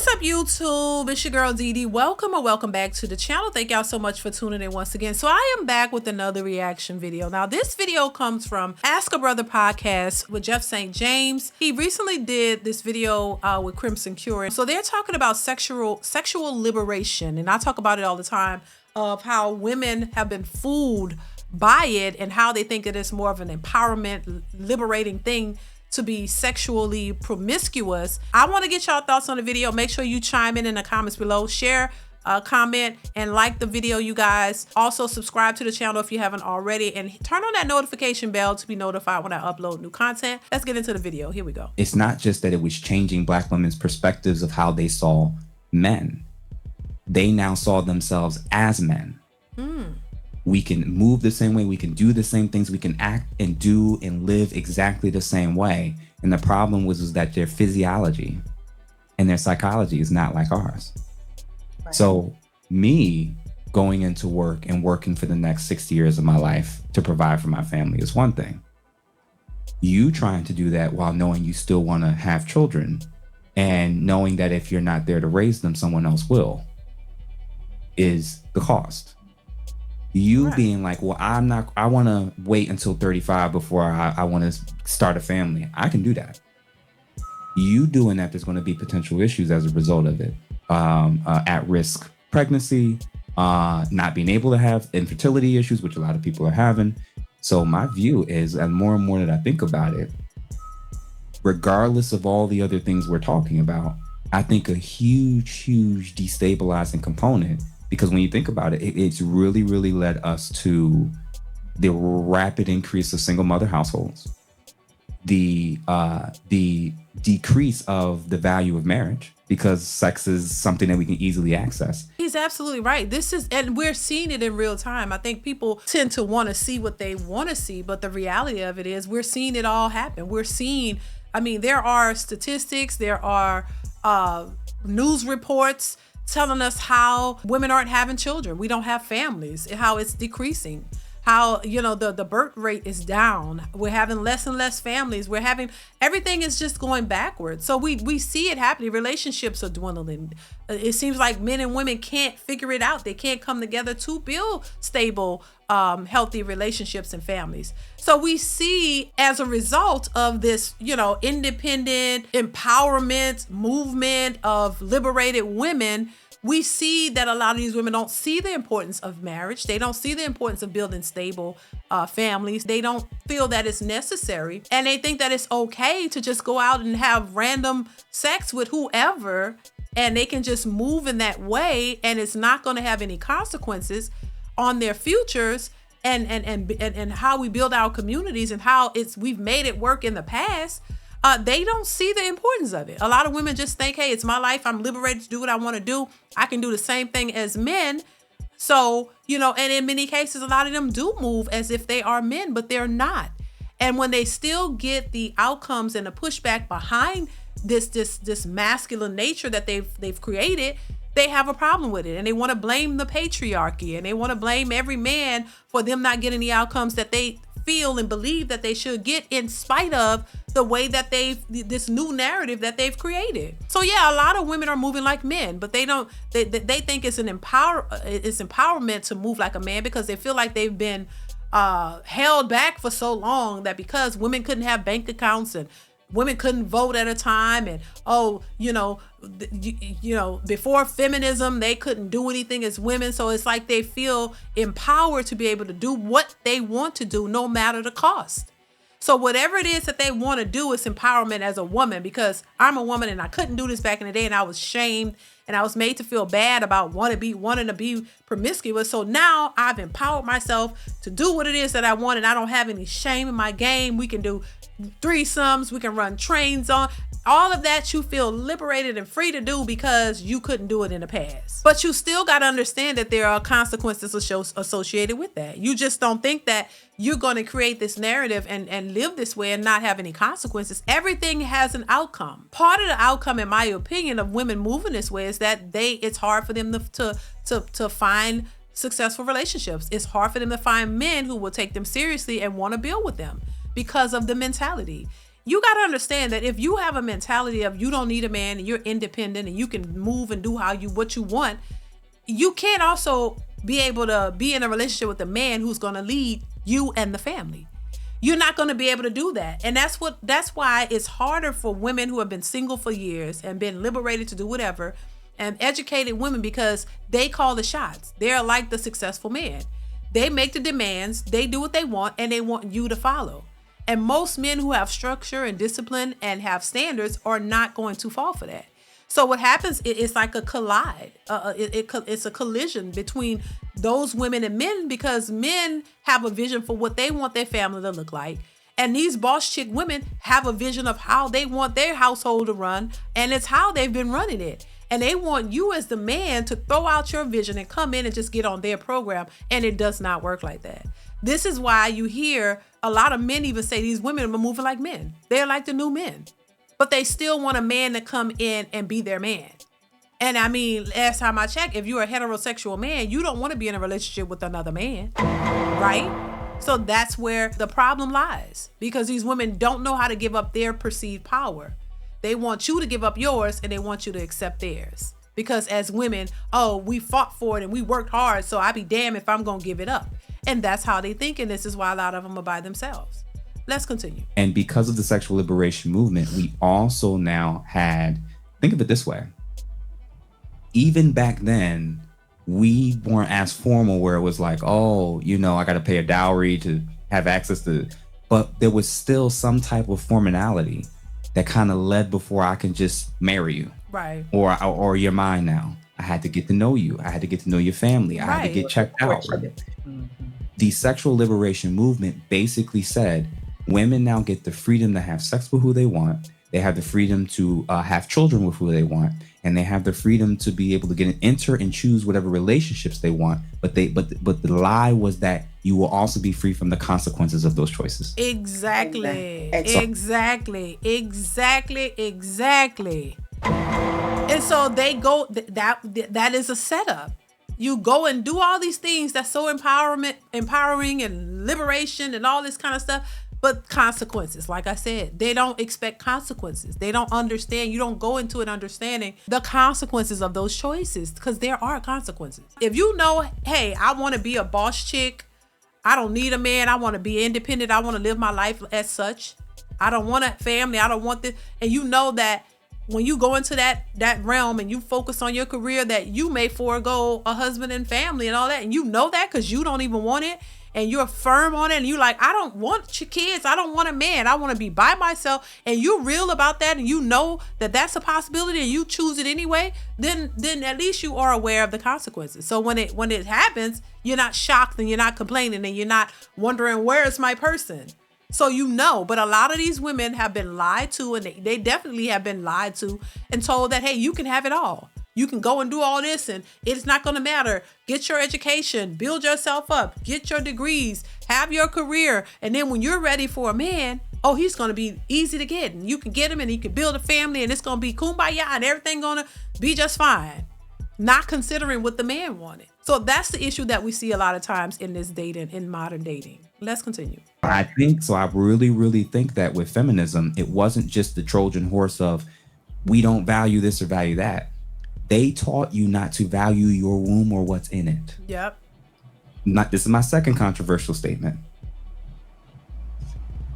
What's up, YouTube? It's your girl DeeDee. Welcome or welcome back to the channel. Thank y'all so much for tuning in once again. So I am back with another reaction video. Now this video comes from Ask a Brother podcast with Jeff St. James. He recently did this video with Crimson Cure. So they're talking about sexual liberation, and I talk about it all the time of how women have been fooled by it and how they think that it's more of an empowerment, liberating thing to be sexually promiscuous. I want to get y'all thoughts on the video. Make sure you chime in the comments below, share, comment, and like the video, you guys. Also subscribe to the channel if you haven't already, and turn on that notification bell to be notified when I upload new content. Let's get into the video. Here we go. It's not just that it was changing Black women's perspectives of how they saw men. They now saw themselves as men. We can move the same way, we can do the same things, we can act and do and live exactly the same way. And the problem was that their physiology and their psychology is not like ours. Right. So me going into work and working for the next 60 years of my life to provide for my family is one thing. You trying to do that while knowing you still want to have children and knowing that if you're not there to raise them, someone else will, is the cost. You right. Being like, well, I want to wait until 35 before I want to start a family. I can do that. You doing that, there's going to be potential issues as a result of it. At-risk pregnancy, not being able to have infertility issues, which a lot of people are having. So my view is, and more that I think about it, regardless of all the other things we're talking about, I think a huge destabilizing component, because when you think about it, it's really led us to the rapid increase of single mother households, the decrease of the value of marriage, because sex is something that we can easily access. He's absolutely right. And we're seeing it in real time. I think people tend to want to see what they want to see, but the reality of it is we're seeing it all happen. We're seeing, I mean, there are statistics, there are news reports telling us how women aren't having children. We don't have families, how it's decreasing, how, you know, the birth rate is down. We're having less and less families. Everything is just going backwards. So we see it happening. Relationships are dwindling. It seems like men and women can't figure it out. They can't come together to build stable, healthy relationships and families. So we see, as a result of this, you know, independent empowerment movement of liberated women, we see that a lot of these women don't see the importance of marriage. They don't see the importance of building stable families. They don't feel that it's necessary. And they think that it's okay to just go out and have random sex with whoever, and they can just move in that way, and it's not going to have any consequences on their futures and how we build our communities and how we've made it work in the past. They don't see the importance of it. A lot of women just think, hey, it's my life. I'm liberated to do what I want to do. I can do the same thing as men. So, you know, and in many cases, a lot of them do move as if they are men, but they're not. And when they still get the outcomes and the pushback behind this masculine nature that they've created, they have a problem with it, and they want to blame the patriarchy, and they want to blame every man for them not getting the outcomes that they feel and believe that they should get, in spite of the way that this new narrative that they've created. So yeah, a lot of women are moving like men, but they think it's empowerment to move like a man, because they feel like they've been held back for so long, that because women couldn't have bank accounts and women couldn't vote at a time, and before feminism they couldn't do anything as women. So it's like they feel empowered to be able to do what they want to do, no matter the cost. So whatever it is that they want to do is empowerment as a woman, because I'm a woman and I couldn't do this back in the day, and I was shamed and I was made to feel bad about wanting to be promiscuous. So now I've empowered myself to do what it is that I want, and I don't have any shame in my game. We can do threesomes, we can run trains on all of that. You feel liberated and free to do because you couldn't do it in the past. But you still got to understand that there are consequences associated with that. You just don't think that you're going to create this narrative and live this way and not have any consequences. Everything has an outcome. Part of the outcome, in my opinion, of women moving this way is that it's hard for them to find successful relationships. It's hard for them to find men who will take them seriously and want to build with them, because of the mentality. You got to understand that if you have a mentality of you don't need a man and you're independent and you can move and do what you want, you can't also be able to be in a relationship with a man who's going to lead you and the family. You're not going to be able to do that. And that's why it's harder for women who have been single for years and been liberated to do whatever, and educated women, because they call the shots. They're like the successful man. They make the demands, they do what they want, and they want you to follow. And most men who have structure and discipline and have standards are not going to fall for that. So what happens, it's like a collide. It's a collision between those women and men, because men have a vision for what they want their family to look like. And these boss chick women have a vision of how they want their household to run. And it's how they've been running it. And they want you as the man to throw out your vision and come in and just get on their program. And it does not work like that. This is why you hear a lot of men even say these women are moving like men. They're like the new men. But they still want a man to come in and be their man. And I mean, last time I checked, if you're a heterosexual man, you don't want to be in a relationship with another man, right? So that's where the problem lies, because these women don't know how to give up their perceived power. They want you to give up yours and they want you to accept theirs. Because as women, oh, we fought for it and we worked hard, so I be damned if I'm going to give it up. And that's how they think, and this is why a lot of them are by themselves. Let's continue. And because of the sexual liberation movement, we also now had, think of it this way. Even back then, we weren't as formal where it was like, oh, I got to pay a dowry to have access to, but there was still some type of formality that kind of led before I can just marry you. Right. Or you're mine now. I had to get to know you. I had to get to know your family. I had to get checked out. Mm-hmm. The sexual liberation movement basically said, women now get the freedom to have sex with who they want. They have the freedom to have children with who they want, and they have the freedom to be able to enter and choose whatever relationships they want. But the lie was that you will also be free from the consequences of those choices. Exactly. And so they go. That is a setup. You go and do all these things that's so empowering and liberation and all this kind of stuff. But consequences, like I said, they don't expect consequences. They don't understand. You don't go into it understanding the consequences of those choices, because there are consequences. If you know, hey, I want to be a boss chick. I don't need a man. I want to be independent. I want to live my life as such. I don't want a family. I don't want this. And you know that when you go into that realm and you focus on your career, that you may forego a husband and family and all that. And you know that because you don't even want it. And you're firm on it, and you're like, I don't want your kids. I don't want a man. I want to be by myself. And you're real about that, and you know that that's a possibility, and you choose it anyway. Then at least you are aware of the consequences. So when it happens, you're not shocked, and you're not complaining, and you're not wondering, where is my person? So you know. But a lot of these women have been lied to, and they definitely have been lied to and told that, hey, you can have it all. You can go and do all this and it's not going to matter. Get your education, build yourself up, get your degrees, have your career. And then when you're ready for a man, oh, he's going to be easy to get. And you can get him and he can build a family and it's going to be kumbaya and everything going to be just fine. Not considering what the man wanted. So that's the issue that we see a lot of times in this dating, in modern dating. Let's continue. I really, really think that with feminism, it wasn't just the Trojan horse of we don't value this or value that. They taught you not to value your womb or what's in it. Yep. This is my second controversial statement.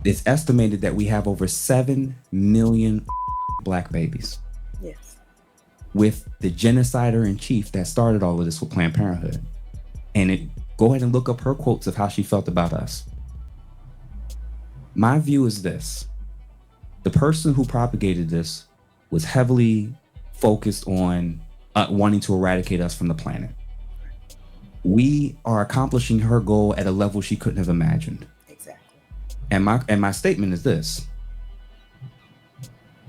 It's estimated that we have over 7 million black babies. Yes. With the genocider in chief that started all of this with Planned Parenthood. And go ahead and look up her quotes of how she felt about us. My view is this. The person who propagated this was heavily focused on wanting to eradicate us from the planet. We are accomplishing her goal at a level she couldn't have imagined. Exactly. And my statement is this.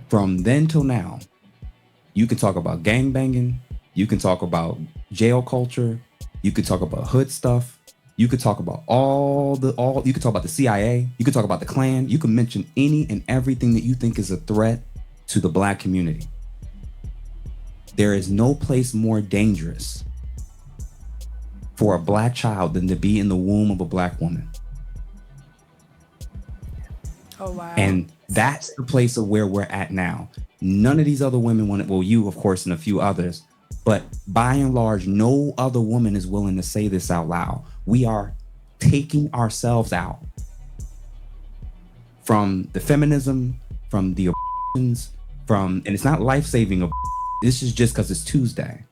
From then till now, you can talk about gangbanging, you can talk about jail culture, you could talk about hood stuff, you could talk about you could talk about the CIA, you could talk about the Klan, you can mention any and everything that you think is a threat to the black community. There is no place more dangerous for a black child than to be in the womb of a black woman. Oh, wow. And that's the place of where we're at now. None of these other women want it. Well, you, of course, and a few others. But by and large, no other woman is willing to say this out loud. We are taking ourselves out from the feminism, from the abortions, and it's not life-saving. This is just because it's Tuesday.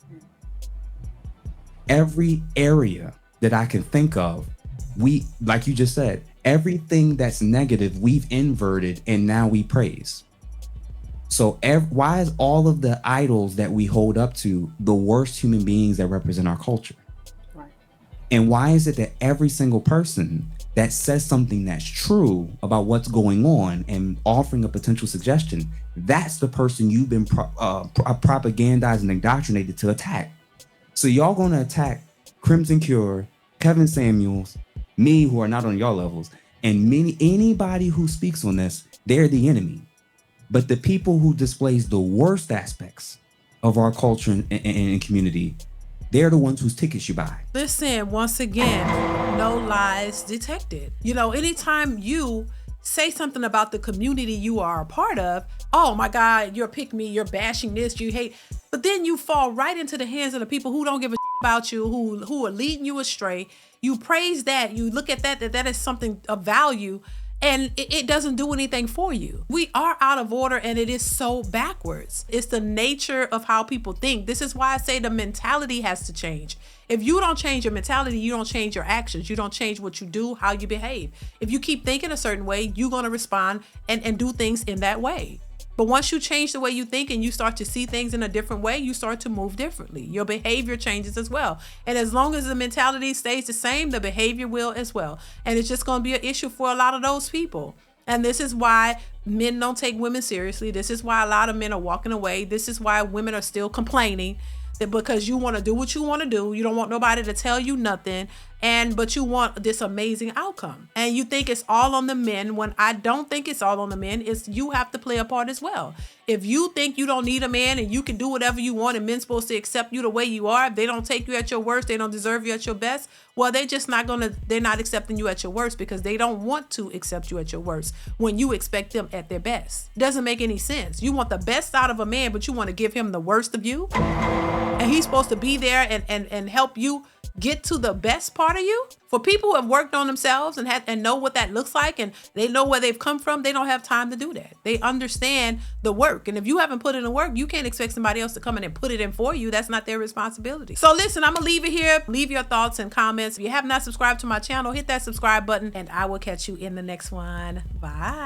Every area that I can think of, we, like you just said, everything that's negative, we've inverted and now we praise. So why is all of the idols that we hold up to the worst human beings that represent our culture? Right. And why is it that every single person that says something that's true about what's going on and offering a potential suggestion, that's the person you've been propagandized and indoctrinated to attack? So y'all gonna attack Crimson Cure, Kevin Samuels, me, who are not on your levels, and anybody who speaks on this, they're the enemy. But the people who displays the worst aspects of our culture and community, they're the ones whose tickets you buy. Listen, once again, no lies detected. You know, anytime you say something about the community you are a part of, oh my God, you're pick me, you're bashing this, you hate, but then you fall right into the hands of the people who don't give a about you, who are leading you astray. You praise that, you look at that is something of value, and it doesn't do anything for you. We are out of order, and it is so backwards. It's the nature of how people think. This is why I say the mentality has to change. If you don't change your mentality, you don't change your actions. You don't change what you do, how you behave. If you keep thinking a certain way, you're going to respond and do things in that way. But once you change the way you think and you start to see things in a different way, you start to move differently. Your behavior changes as well. And as long as the mentality stays the same, the behavior will as well. And it's just going to be an issue for a lot of those people. And this is why men don't take women seriously. This is why a lot of men are walking away. This is why women are still complaining, that because you want to do what you want to do. You don't want nobody to tell you nothing. But you want this amazing outcome. And you think it's all on the men, when I don't think it's all on the men. It's you have to play a part as well. If you think you don't need a man and you can do whatever you want and men's supposed to accept you the way you are, if they don't take you at your worst, they don't deserve you at your best, well, they're not accepting you at your worst because they don't want to accept you at your worst when you expect them at their best. Doesn't make any sense. You want the best out of a man, but you want to give him the worst of you? And he's supposed to be there and help you get to the best part of you? For people who have worked on themselves and know what that looks like, and they know where they've come from, they don't have time to do that. They understand the work. And if you haven't put in the work, you can't expect somebody else to come in and put it in for you. That's not their responsibility. So listen, I'm gonna leave it here. Leave your thoughts and comments. If you have not subscribed to my channel, hit that subscribe button, and I will catch you in the next one. Bye.